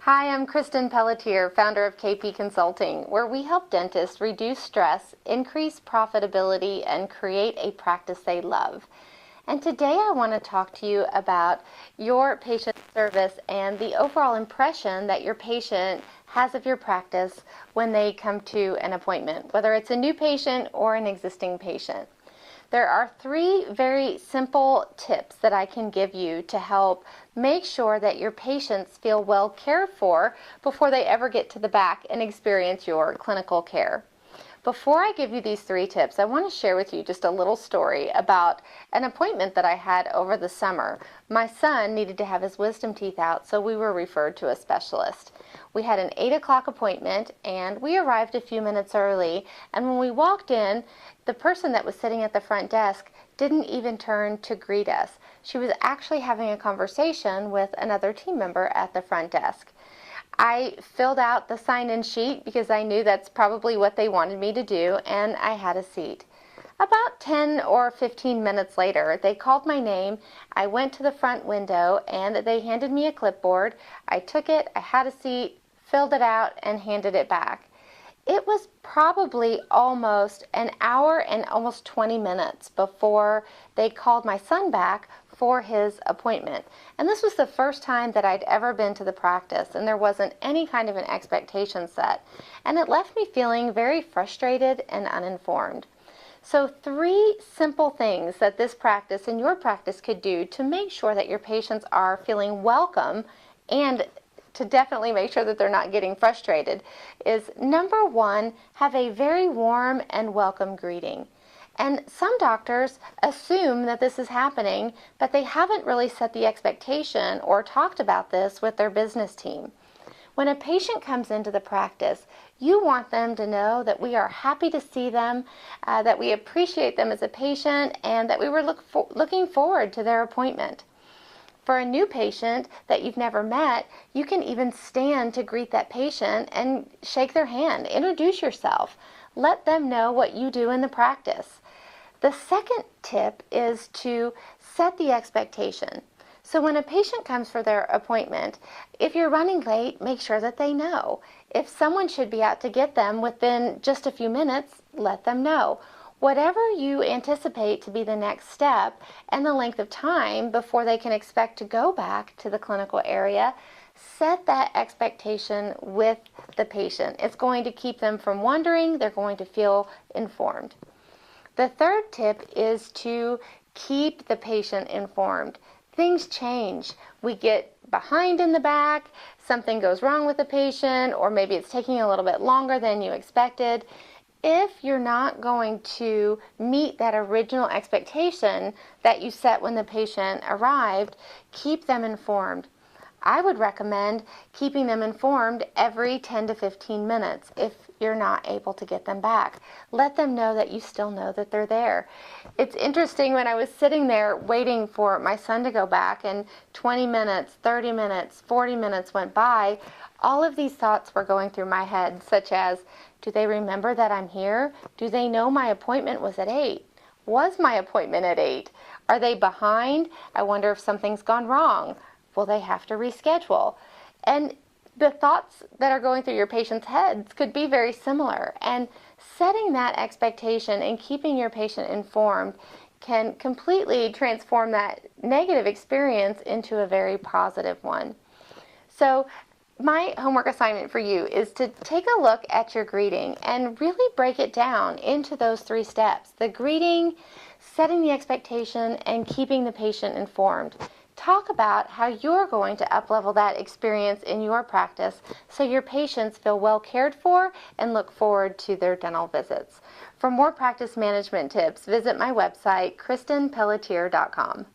Hi, I'm Kristin Pelletier, founder of KP Consulting, where we help dentists reduce stress, increase profitability, and create a practice they love. And today I want to talk to you about your patient service and the overall impression that your patient has of your practice when they come to an appointment, whether it's a new patient or an existing patient. There are 3 very simple tips that I can give you to help make sure that your patients feel well cared for before they ever get to the back and experience your clinical care. Before I give you these 3 tips, I want to share with you just a little story about an appointment that I had over the summer. My son needed to have his wisdom teeth out, so we were referred to a specialist. We had an 8 o'clock appointment, and we arrived a few minutes early, and when we walked in, the person that was sitting at the front desk didn't even turn to greet us. She was actually having a conversation with another team member at the front desk. I filled out the sign-in sheet because I knew that's probably what they wanted me to do, and I had a seat. About 10 or 15 minutes later, they called my name. I went to the front window, and they handed me a clipboard. I took it, I had a seat, filled it out, and handed it back. It was probably almost an hour and almost 20 minutes before they called my son back for his appointment. And this was the first time that I'd ever been to the practice, and there wasn't any kind of an expectation set. And it left me feeling very frustrated and uninformed. So 3 simple things that this practice and your practice could do to make sure that your patients are feeling welcome and to definitely make sure that they're not getting frustrated is, number 1, have a very warm and welcome greeting. And some doctors assume that this is happening, but they haven't really set the expectation or talked about this with their business team. When a patient comes into the practice, you want them to know that we are happy to see them, that we appreciate them as a patient, and that we were looking forward to their appointment. For a new patient that you've never met, you can even stand to greet that patient and shake their hand, introduce yourself, let them know what you do in the practice. The second tip is to set the expectation. So when a patient comes for their appointment, if you're running late, make sure that they know. If someone should be out to get them within just a few minutes, let them know. Whatever you anticipate to be the next step and the length of time before they can expect to go back to the clinical area, set that expectation with the patient. It's going to keep them from wondering. They're going to feel informed. The third tip is to keep the patient informed. Things change. We get behind in the back, something goes wrong with the patient, or maybe it's taking a little bit longer than you expected. If you're not going to meet that original expectation that you set when the patient arrived, keep them informed. I would recommend keeping them informed every 10 to 15 minutes if you're not able to get them back. Let them know that you still know that they're there. It's interesting, when I was sitting there waiting for my son to go back and 20 minutes, 30 minutes, 40 minutes went by, all of these thoughts were going through my head, such as, do they remember that I'm here? Do they know my appointment was at 8? Was my appointment at 8? Are they behind? I wonder if something's gone wrong. Will they have to reschedule? And the thoughts that are going through your patients' heads could be very similar. And setting that expectation and keeping your patient informed can completely transform that negative experience into a very positive one. So my homework assignment for you is to take a look at your greeting and really break it down into those 3 steps: the greeting, setting the expectation, and keeping the patient informed. Talk about how you're going to up-level that experience in your practice so your patients feel well cared for and look forward to their dental visits. For more practice management tips, visit my website, KristinPelletier.com.